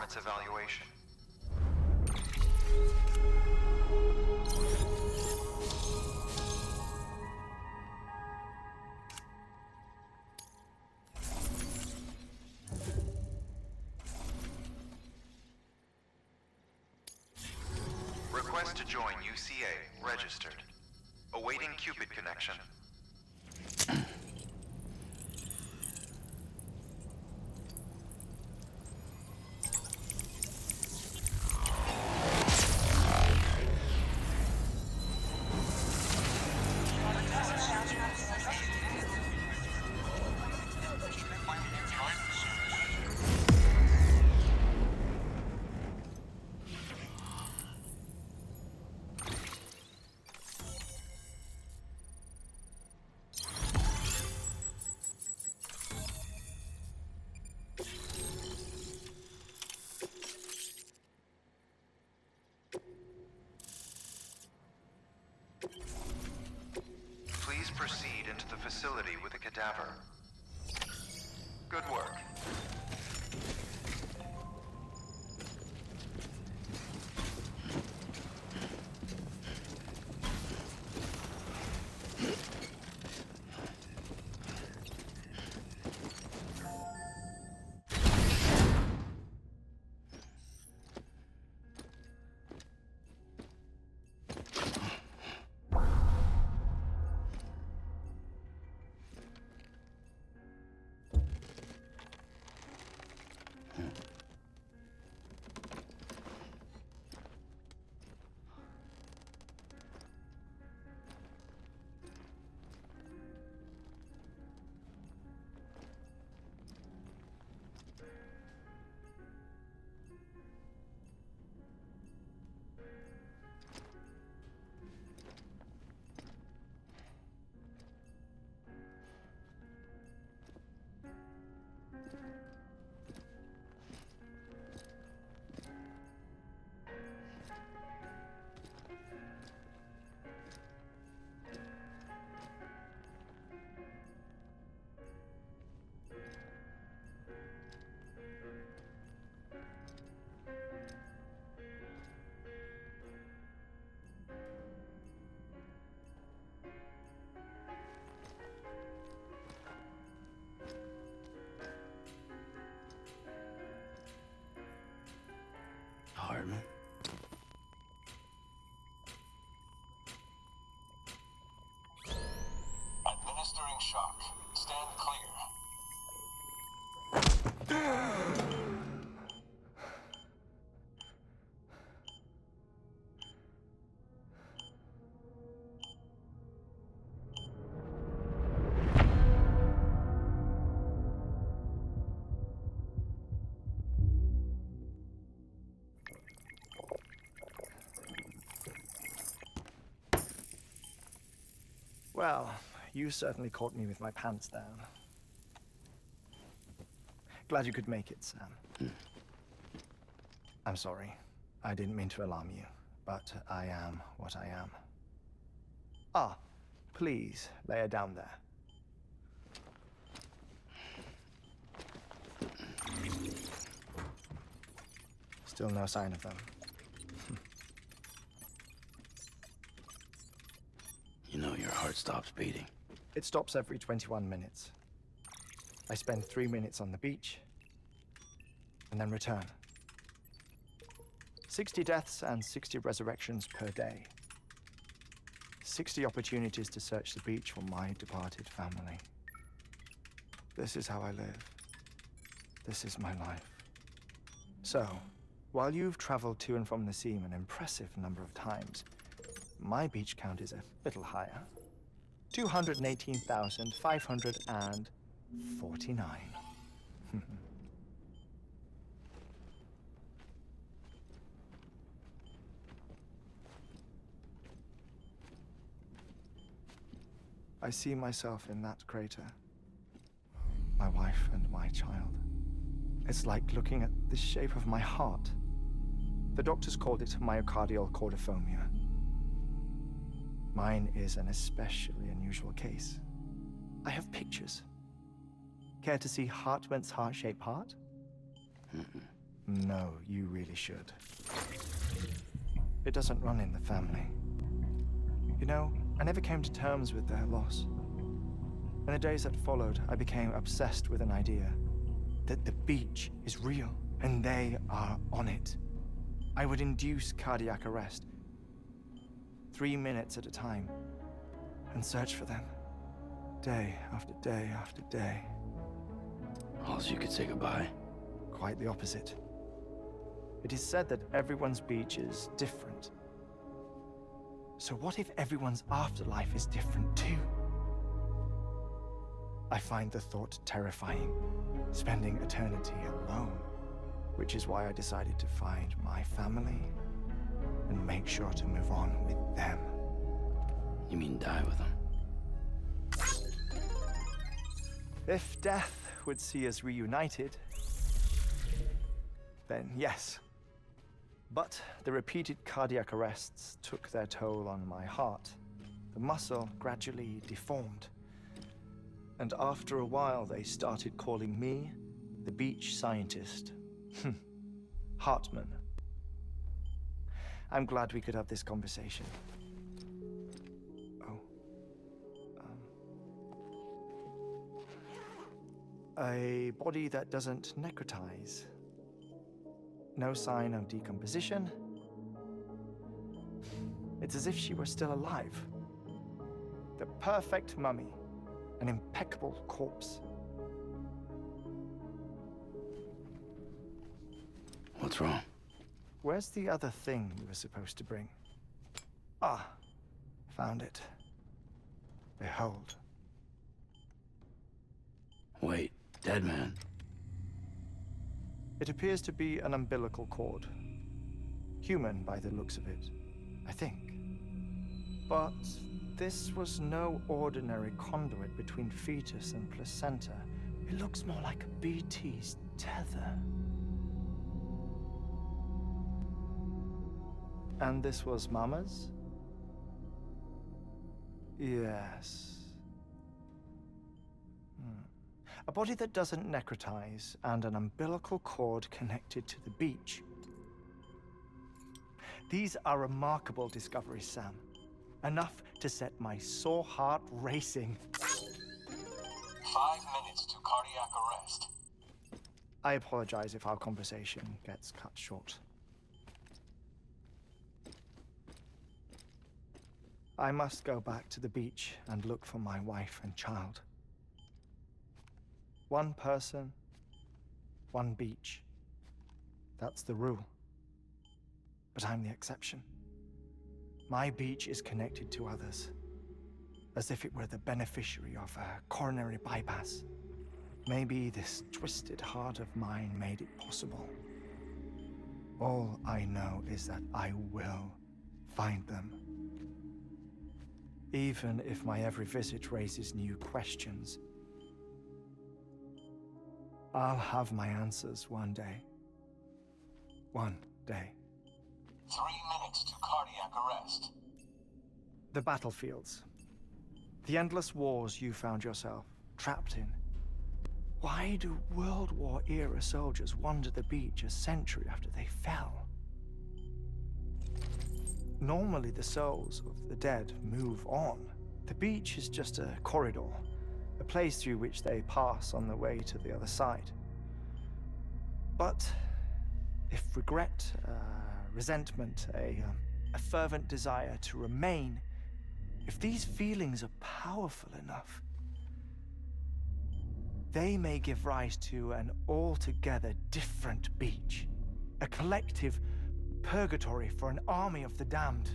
performance evaluation. Request to join UCA. Registered. Awaiting Cupid connection. Please proceed into the facility with a cadaver. Good work. Hartman. Administering shock. Stand clear. Well, you certainly caught me with my pants down. Glad you could make it, Sam. I'm sorry. I didn't mean to alarm you, but I am what I am. Ah, please, lay her down there. Still no sign of them. You know your heart stops beating. It stops every 21 minutes. I spend 3 minutes on the beach, and then return. 60 deaths and 60 resurrections per day. 60 opportunities to search the beach for my departed family. This is how I live. This is my life. So, while you've traveled to and from the sea an impressive number of times, my beach count is a little higher. 218,549. I see myself in that crater. My wife and my child. It's like looking at the shape of my heart. The doctors called it myocardial cordiformia. Mine is an especially unusual case. I have pictures. Care to see Hartman's heart-shaped heart? No, you really should. It doesn't run in the family. You know, I never came to terms with their loss. In the days that followed, I became obsessed with an idea that the beach is real and they are on it. I would induce cardiac arrest, 3 minutes at a time, and search for them, day after day after day. All so you could say goodbye? Quite the opposite. It is said that everyone's beach is different. So what if everyone's afterlife is different too? I find the thought terrifying, spending eternity alone, which is why I decided to find my family and make sure to move on with them. You mean die with them? If death would see us reunited, then yes. But the repeated cardiac arrests took their toll on my heart. The muscle gradually deformed. And after a while, they started calling me the beach scientist. HEARTMAN. I'm glad we could have this conversation. Oh. A body that doesn't necrotize. No sign of decomposition. It's as if she were still alive. The perfect mummy. An impeccable corpse. What's wrong? Where's the other thing you were supposed to bring? Ah, found it. Behold. Wait, dead man? It appears to be an umbilical cord. Human by the looks of it, I think. But this was no ordinary conduit between fetus and placenta. It looks more like a BT's tether. And this was Mama's? Yes. A body that doesn't necrotize and an umbilical cord connected to the beach. These are remarkable discoveries, Sam. Enough to set my sore heart racing. 5 minutes to cardiac arrest. I apologize if our conversation gets cut short. I must go back to the beach and look for my wife and child. One person, one beach. That's the rule. But I'm the exception. My beach is connected to others, as if it were the beneficiary of a coronary bypass. Maybe this twisted heart of mine made it possible. All I know is that I will find them. Even if my every visit raises new questions, I'll have my answers one day. One day. 3 minutes to cardiac arrest. The battlefields. The endless wars you found yourself trapped in. Why do World War era soldiers wander the beach a century after they fell? Normally the souls of the dead move on. The beach is just a corridor, a place through which they pass on the way to the other side. But if regret, resentment, a fervent desire to remain, if these feelings are powerful enough, they may give rise to an altogether different beach, a collective purgatory for an army of the damned.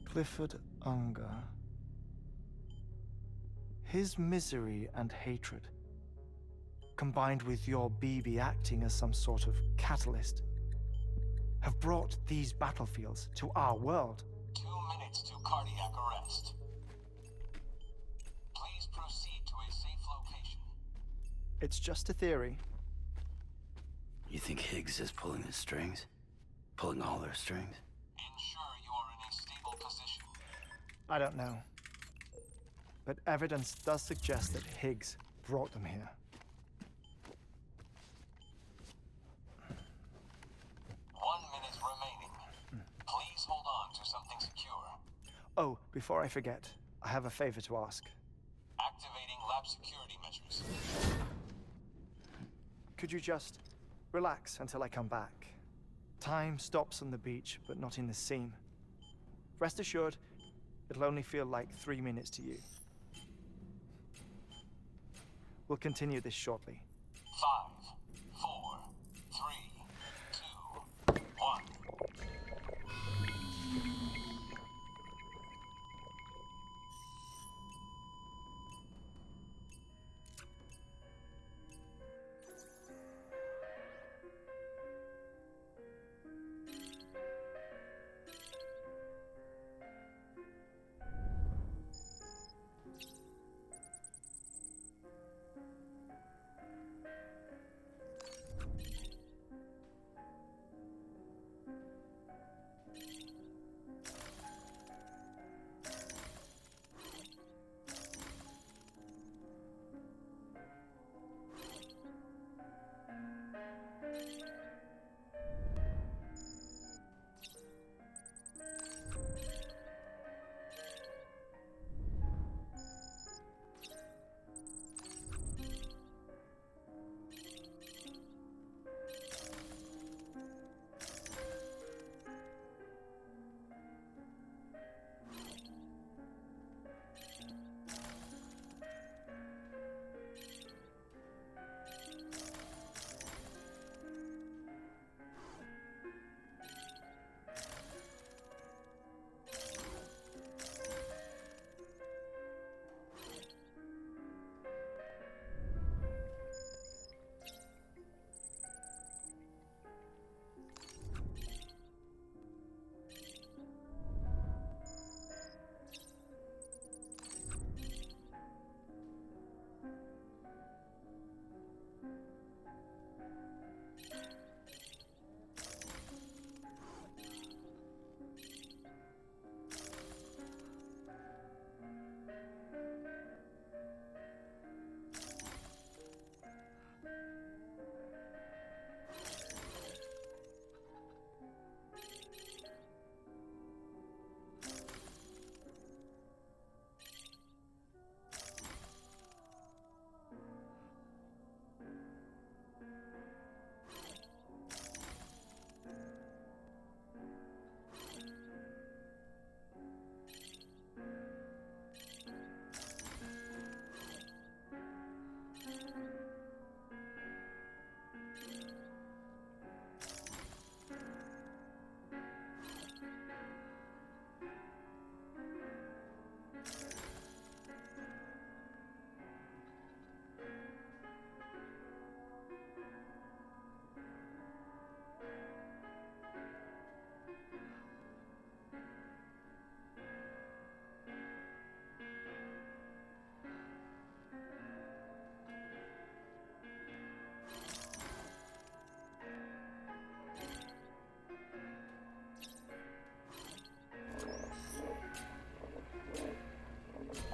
Clifford Unger. His misery and hatred, combined with your BB acting as some sort of catalyst, have brought these battlefields to our world. 2 minutes to cardiac arrest. Please proceed to a safe location. It's just a theory. You think Higgs is pulling the strings? Pulling all their strings? Ensure you are in a stable position. I don't know. but evidence does suggest that Higgs brought them here. 1 minute remaining. Please hold on to something secure. Oh, before I forget, I have a favor to ask. Activating lab security measures. Could you just relax until I come back? Time stops on the beach, but not in the scene. Rest assured, it'll only feel like 3 minutes to you. We'll continue this shortly. 5, 4, 3, 2, 1.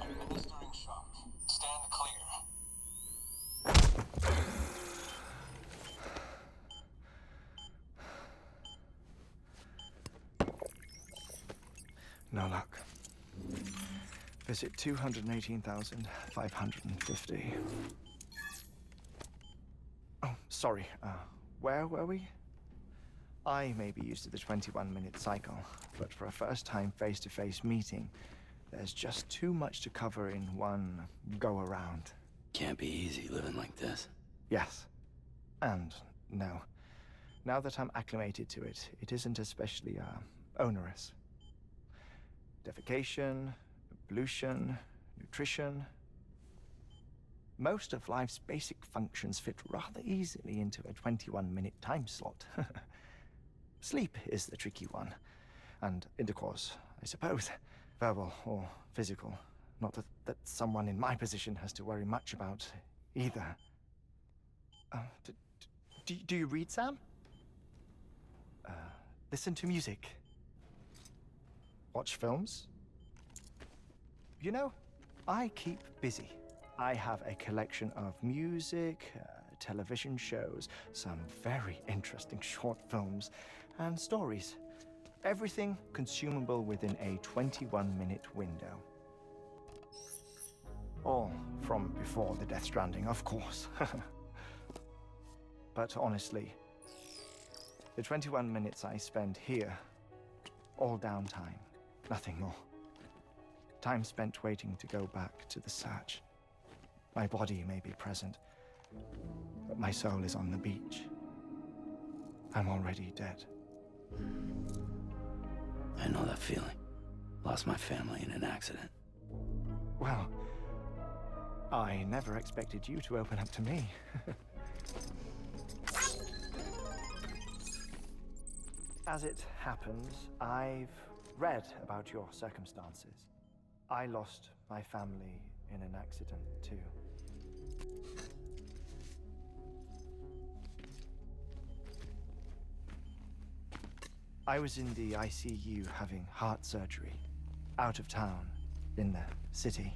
Administering shock. Stand clear. No luck. Visit 218,550. Oh, sorry. Where were we? I may be used to the 21-minute cycle, but for a first-time face-to-face meeting, there's just too much to cover in one go-around. Can't be easy living like this. Yes. And no. Now that I'm acclimated to it, it isn't especially, onerous. Defecation, pollution, nutrition. Most of life's basic functions fit rather easily into a 21-minute time slot. Sleep is the tricky one. And intercourse, I suppose. Verbal or physical. Not that someone in my position has to worry much about either. Do you read, Sam? Listen to music. Watch films? You know, I keep busy. I have a collection of music, television shows, some very interesting short films, and stories. Everything consumable within a 21-minute window. All from before the Death Stranding, of course. But honestly, the 21 minutes I spend here, all downtime, nothing more. Time spent waiting to go back to the search. My body may be present, but my soul is on the beach. I'm already dead. I know that feeling. Lost my family in an accident. Well, I never expected you to open up to me. As it happens, I've read about your circumstances. I lost my family in an accident, too. I was in the ICU having heart surgery, out of town, in the city.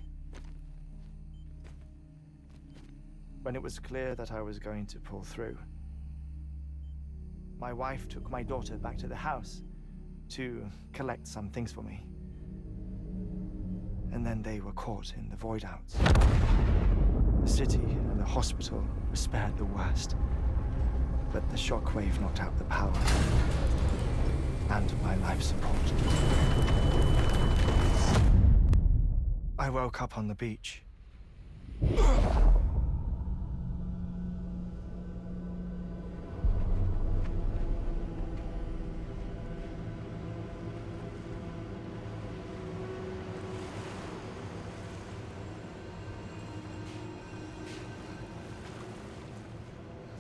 When it was clear that I was going to pull through, my wife took my daughter back to the house to collect some things for me. And then they were caught in the void-outs. The city and the hospital were spared the worst, but the shockwave knocked out the power and my life support. I woke up on the beach.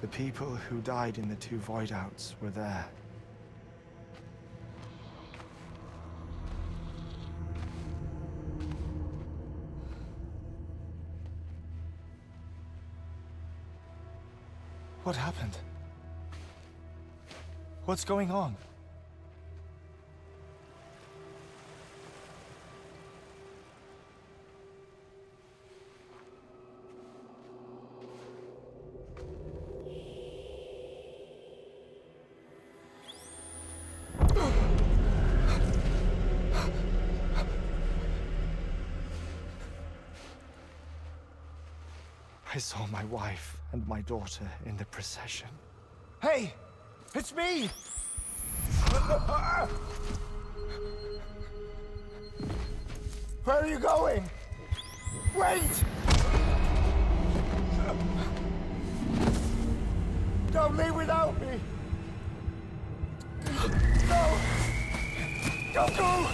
The people who died in the two void-outs were there. What happened? What's going on? I saw my wife and my daughter in the procession. Hey! It's me! Where are you going? Wait! Don't leave without me! No! Don't go!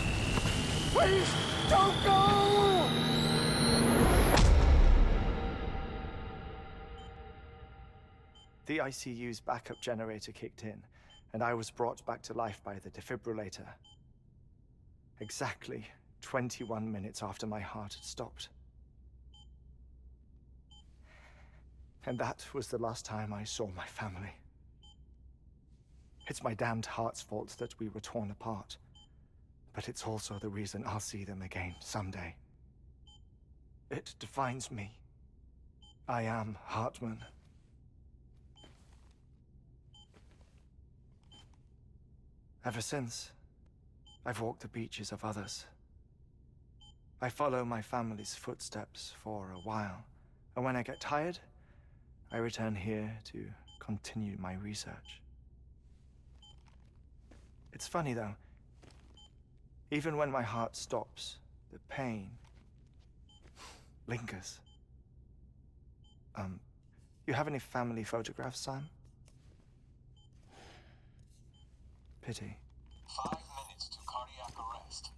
Please, don't go! The ICU's backup generator kicked in, and I was brought back to life by the defibrillator. Exactly 21 minutes after my heart had stopped. And that was the last time I saw my family. It's my damned heart's fault that we were torn apart, but it's also the reason I'll see them again someday. It defines me. I am Hartman. Ever since, I've walked the beaches of others. I follow my family's footsteps for a while, and when I get tired, I return here to continue my research. It's funny though, even when my heart stops, the pain lingers. You have any family photographs, Sam? Pity. 5 minutes to cardiac arrest.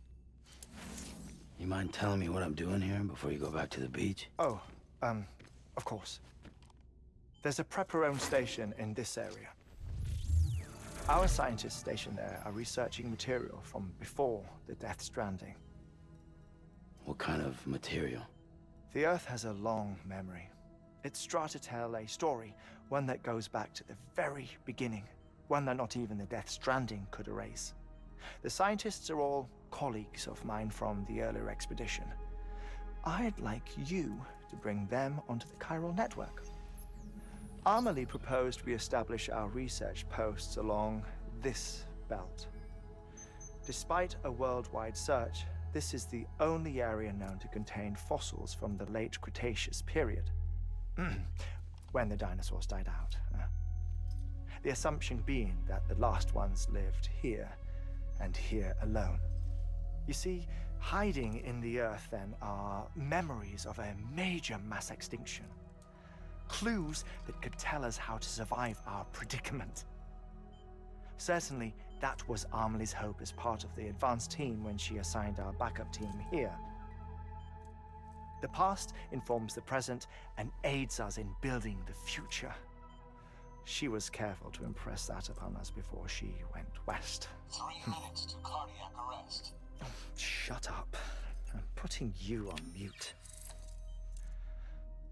You mind telling me what I'm doing here before you go back to the beach? Oh, of course. There's a Prepper-owned station in this area. Our scientists stationed there are researching material from before the Death Stranding. What kind of material? The Earth has a long memory. It's trying to tell a story, one that goes back to the very beginning, one that not even the Death Stranding could erase. The scientists are all colleagues of mine from the earlier expedition. I'd like you to bring them onto the chiral network. Amelie proposed we establish our research posts along this belt. Despite a worldwide search, this is the only area known to contain fossils from the late Cretaceous period, when the dinosaurs died out. The assumption being that the last ones lived here, and here alone. You see, hiding in the earth then are memories of a major mass extinction. Clues that could tell us how to survive our predicament. Certainly, that was Amelie's hope as part of the advanced team when she assigned our backup team here. The past informs the present and aids us in building the future. She was careful to impress that upon us before she went west. 3 minutes to cardiac arrest. Oh, shut up. I'm putting you on mute.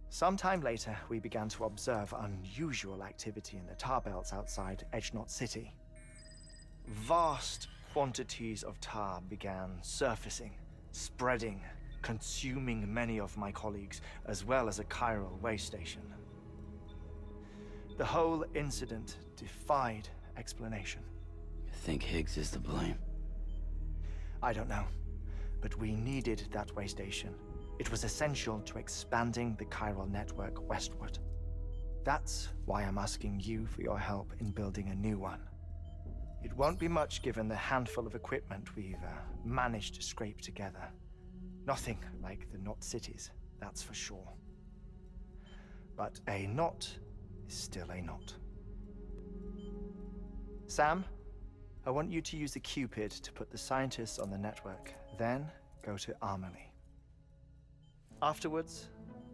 Sometime later, we began to observe unusual activity in the tar belts outside Edgenot City. Vast quantities of tar began surfacing, spreading, consuming many of my colleagues, as well as a chiral waste station. The whole incident defied explanation. You think Higgs is to blame? I don't know, but we needed that way station. It was essential to expanding the chiral network westward. That's why I'm asking you for your help in building a new one. It won't be much given the handful of equipment we've managed to scrape together. Nothing like the knot cities, that's for sure. But a knot is still a knot. Sam, I want you to use the Cupid to put the scientists on the network, then go to Amelie. Afterwards,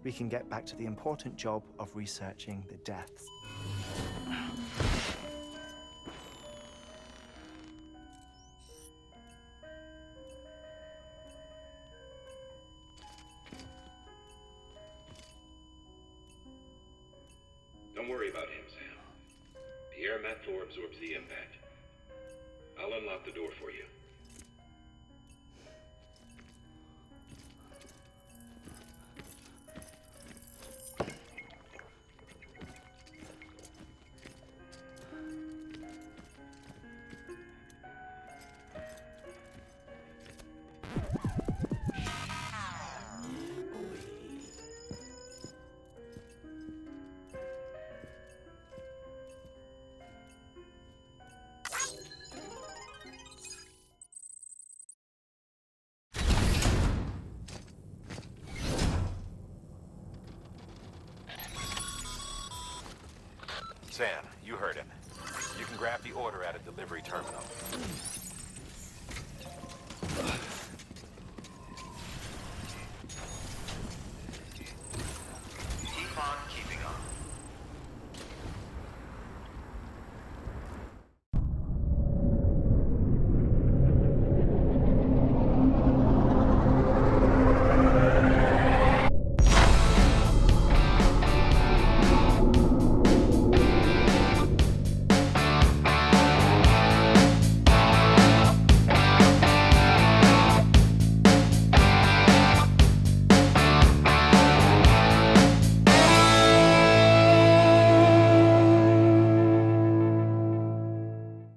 we can get back to the important job of researching the deaths. Don't worry about him, Sam. The air mat floor absorbs the impact. I'll unlock the door for you. Sam, you heard him. You can grab the order at a delivery terminal.